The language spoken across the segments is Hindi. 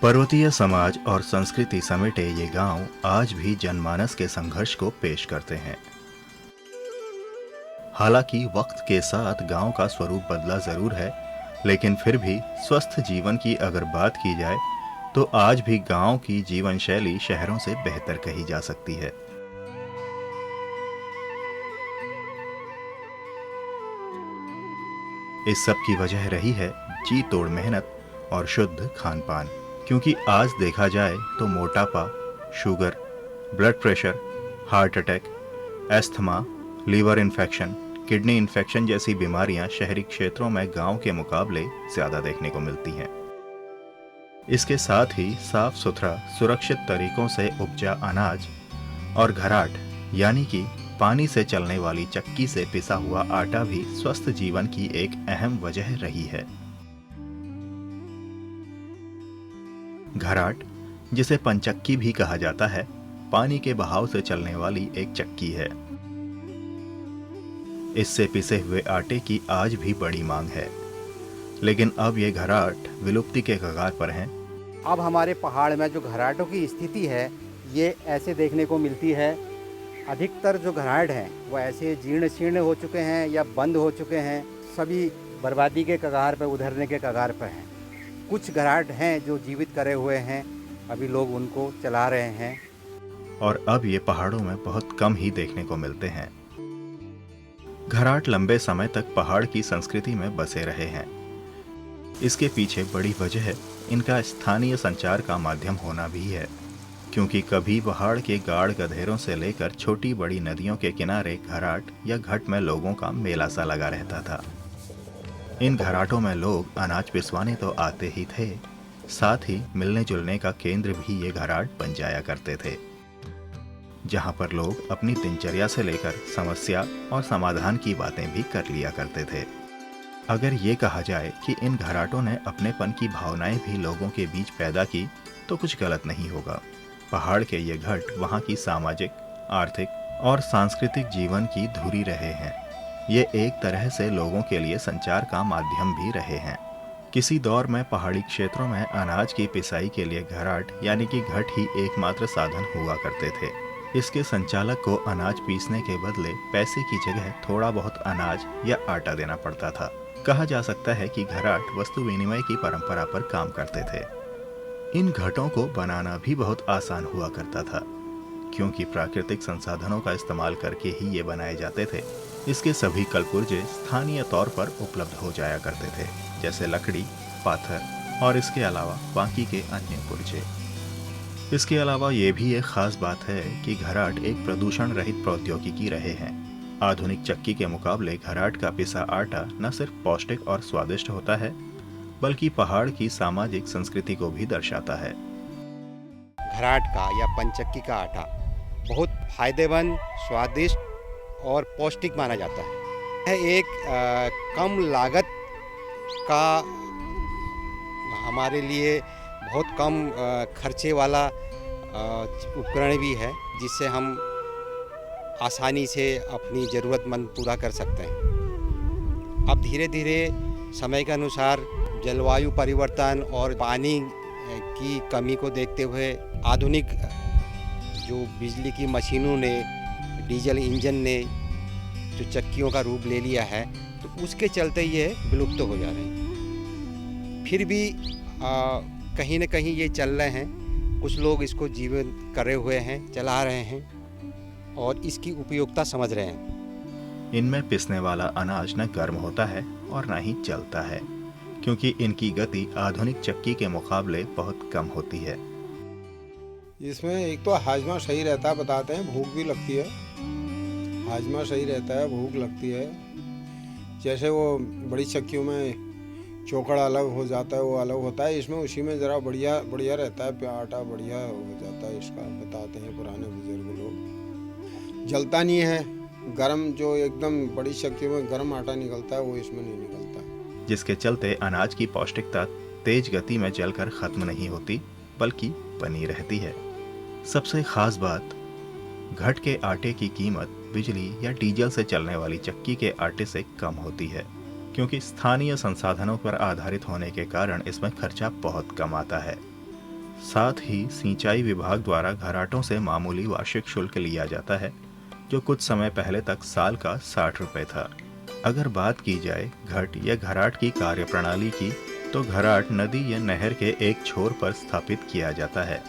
पर्वतीय समाज और संस्कृति समेटे ये गांव आज भी जनमानस के संघर्ष को पेश करते हैं। हालांकि वक्त के साथ गांव का स्वरूप बदला जरूर है, लेकिन फिर भी स्वस्थ जीवन की अगर बात की जाए तो आज भी गांव की जीवन शैली शहरों से बेहतर कही जा सकती है। इस सब की वजह रही है जी तोड़ मेहनत और शुद्ध खान पान। क्योंकि आज देखा जाए तो मोटापा, sugar, blood pressure, heart attack, asthma, liver infection, kidney infection जैसी बीमारियां शहरी क्षेत्रों में गांव के मुकाबले ज्यादा देखने को मिलती हैं। इसके साथ ही साफ सुथरा सुरक्षित तरीकों से उपजा अनाज और घराट यानी कि पानी से चलने वाली चक्की से पिसा हुआ आटा भी स्वस्थ जीवन की एक अहम वजह रही है। घराट, जिसे पंचक्की भी कहा जाता है, पानी के बहाव से चलने वाली एक चक्की है। इससे पिसे हुए आटे की आज भी बड़ी मांग है, लेकिन अब ये घराट विलुप्ति के कगार पर हैं। अब हमारे पहाड़ में जो घराटों की स्थिति है ये ऐसे देखने को मिलती है। अधिकतर जो घराट हैं वो ऐसे जीर्ण शीर्ण हो चुके हैं या बंद हो चुके हैं, सभी बर्बादी के कगार पर, उधरने के कगार पर हैं। कुछ घराट हैं जो जीवित करे हुए हैं, अभी लोग उनको चला रहे हैं। और अब ये पहाड़ों में बहुत कम ही देखने को मिलते हैं। घराट लंबे समय तक पहाड़ की संस्कृति में बसे रहे हैं। इसके पीछे बड़ी वजह इनका स्थानीय संचार का माध्यम होना भी है, क्योंकि कभी पहाड़ के गाढ़ गधेरों से लेकर छोटी बड़ी नदियों के किनारे घराट या घट में लोगों का मेला सा लगा रहता था। इन घराटों में लोग अनाज पिसवाने तो आते ही थे, साथ ही मिलने जुलने का केंद्र भी ये घराट बन जाया करते थे, जहां पर लोग अपनी दिनचर्या से लेकर समस्या और समाधान की बातें भी कर लिया करते थे। अगर ये कहा जाए कि इन घराटों ने अपनेपन की भावनाएं भी लोगों के बीच पैदा की तो कुछ गलत नहीं होगा। पहाड़ के ये घट वहाँ की सामाजिक, आर्थिक और सांस्कृतिक जीवन की धुरी रहे हैं। ये एक तरह से लोगों के लिए संचार का माध्यम भी रहे हैं। किसी दौर में पहाड़ी क्षेत्रों में अनाज की पिसाई के लिए घराट यानी कि घट ही एकमात्र साधन हुआ करते थे। इसके संचालक को अनाज पीसने के बदले पैसे की जगह थोड़ा बहुत अनाज या आटा देना पड़ता था। कहा जा सकता है कि घराट वस्तु विनिमय की परंपरा पर काम करते थे। इन घटों को बनाना भी बहुत आसान हुआ करता था, क्योंकि प्राकृतिक संसाधनों का इस्तेमाल करके ही ये बनाए जाते थे। इसके सभी कलपुर्जे स्थानीय तौर पर उपलब्ध हो जाया करते थे, जैसे लकड़ी, पाथर और इसके अलावा बाकी के अन्य पुर्जे। इसके अलावा ये भी एक खास बात है कि घराट एक प्रदूषण रहित प्रौद्योगिकी रहे हैं। आधुनिक चक्की के मुकाबले घराट का पिसा आटा न सिर्फ पौष्टिक और स्वादिष्ट होता है, बल्कि पहाड़ की सामाजिक संस्कृति को भी दर्शाता है। घराट का या पंचक्की का आटा बहुत फायदेमंद, स्वादिष्ट और पौष्टिक माना जाता है। यह एक कम लागत का, हमारे लिए बहुत कम खर्चे वाला उपकरण भी है, जिससे हम आसानी से अपनी ज़रूरतमंद पूरा कर सकते हैं। अब धीरे धीरे समय के अनुसार जलवायु परिवर्तन और पानी की कमी को देखते हुए आधुनिक जो बिजली की मशीनों ने, डीजल इंजन ने जो चक्कियों का रूप ले लिया है, तो उसके चलते ये विलुप्त हो जा रहे हैं। फिर भी कहीं न कहीं ये चल रहे हैं। कुछ लोग इसको जीवन करे हुए हैं, चला रहे हैं और इसकी उपयोगिता समझ रहे हैं। इनमें पिसने वाला अनाज न गर्म होता है और न ही जलता है, क्योंकि इनकी गति आधुनिक चक्की के मुकाबले बहुत कम होती है। इसमें एक तो हाजमा सही रहता है, बताते हैं, भूख भी लगती है। हाजमा सही रहता है, भूख लगती है। जैसे वो बड़ी चक्कियों में चोकड़ अलग हो जाता है, वो अलग होता है। इसमें उसी में ज़रा बढ़िया बढ़िया रहता है, आटा बढ़िया हो जाता है इसका, बताते हैं पुराने बुजुर्ग लोग। जलता नहीं है, गर्म जो एकदम बड़ी चक्कियों में गर्म आटा निकलता है वो इसमें नहीं निकलता, जिसके चलते अनाज की पौष्टिकता तेज गति में जलकर खत्म नहीं होती, बल्कि बनी रहती है। सबसे खास बात, घट के आटे की कीमत बिजली या डीजल से चलने वाली चक्की के आटे से कम होती है, क्योंकि स्थानीय संसाधनों पर आधारित होने के कारण इसमें खर्चा बहुत कम आता है। साथ ही सिंचाई विभाग द्वारा घराटों से मामूली वार्षिक शुल्क लिया जाता है, जो कुछ समय पहले तक साल का 60 रुपये था। अगर बात की जाए घट या घराट की कार्यप्रणाली की, तो घराट नदी या नहर के एक छोर पर स्थापित किया जाता है,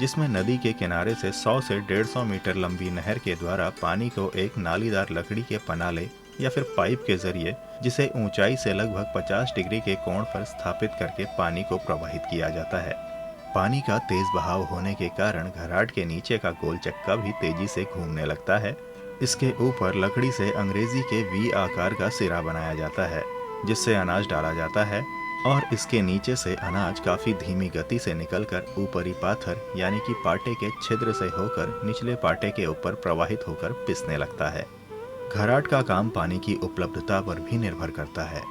जिसमें नदी के किनारे से 100 से 150 मीटर लंबी नहर के द्वारा पानी को एक नालीदार लकड़ी के पनाले या फिर पाइप के जरिए, जिसे ऊंचाई से लगभग 50 डिग्री के कोण पर स्थापित करके पानी को प्रवाहित किया जाता है। पानी का तेज बहाव होने के कारण घराट के नीचे का गोल चक्का भी तेजी से घूमने लगता है। इसके ऊपर लकड़ी से अंग्रेजी के वी आकार का सिरा बनाया जाता है, जिससे अनाज डाला जाता है और इसके नीचे से अनाज काफी धीमी गति से निकलकर ऊपरी पाथर यानी कि पाटे के छिद्र से होकर निचले पाटे के ऊपर प्रवाहित होकर पिसने लगता है। घराट का काम पानी की उपलब्धता पर भी निर्भर करता है।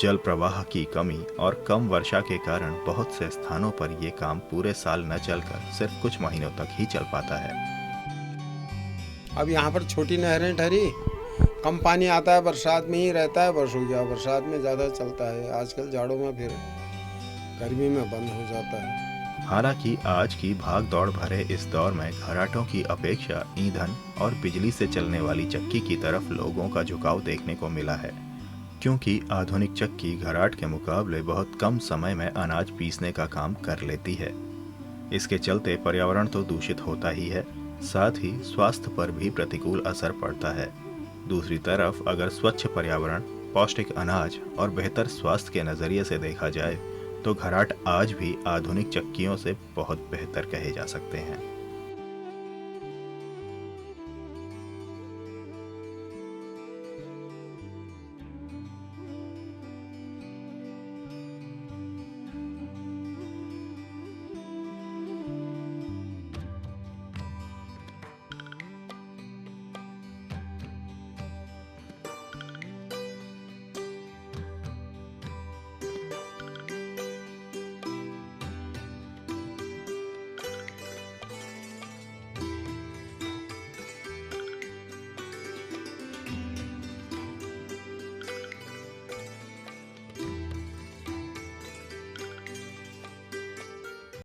जल प्रवाह की कमी और कम वर्षा के कारण बहुत से स्थानों पर यह काम पूरे साल न चलकर सिर्फ कुछ महीनों तक ही चल पाता है। अब यहाँ पर छोटी नहरें ठहरी, कम पानी आता है, बरसात में ही रहता है, बरस हो गया, बरसात में ज़्यादा चलता है, आजकल जाड़ों में फिर गर्मी में बंद हो जाता है। हालांकि आज की भाग दौड़ भरे इस दौर में घराटों की अपेक्षा ईंधन और बिजली से चलने वाली चक्की की तरफ लोगों का झुकाव देखने को मिला है, क्योंकि आधुनिक चक्की घराट के मुकाबले बहुत कम समय में अनाज पीसने का काम कर लेती है। इसके चलते पर्यावरण तो दूषित होता ही है, साथ ही स्वास्थ्य पर भी प्रतिकूल असर पड़ता है। दूसरी तरफ अगर स्वच्छ पर्यावरण, पौष्टिक अनाज और बेहतर स्वास्थ्य के नज़रिए से देखा जाए तो घराट आज भी आधुनिक चक्कियों से बहुत बेहतर कहे जा सकते हैं।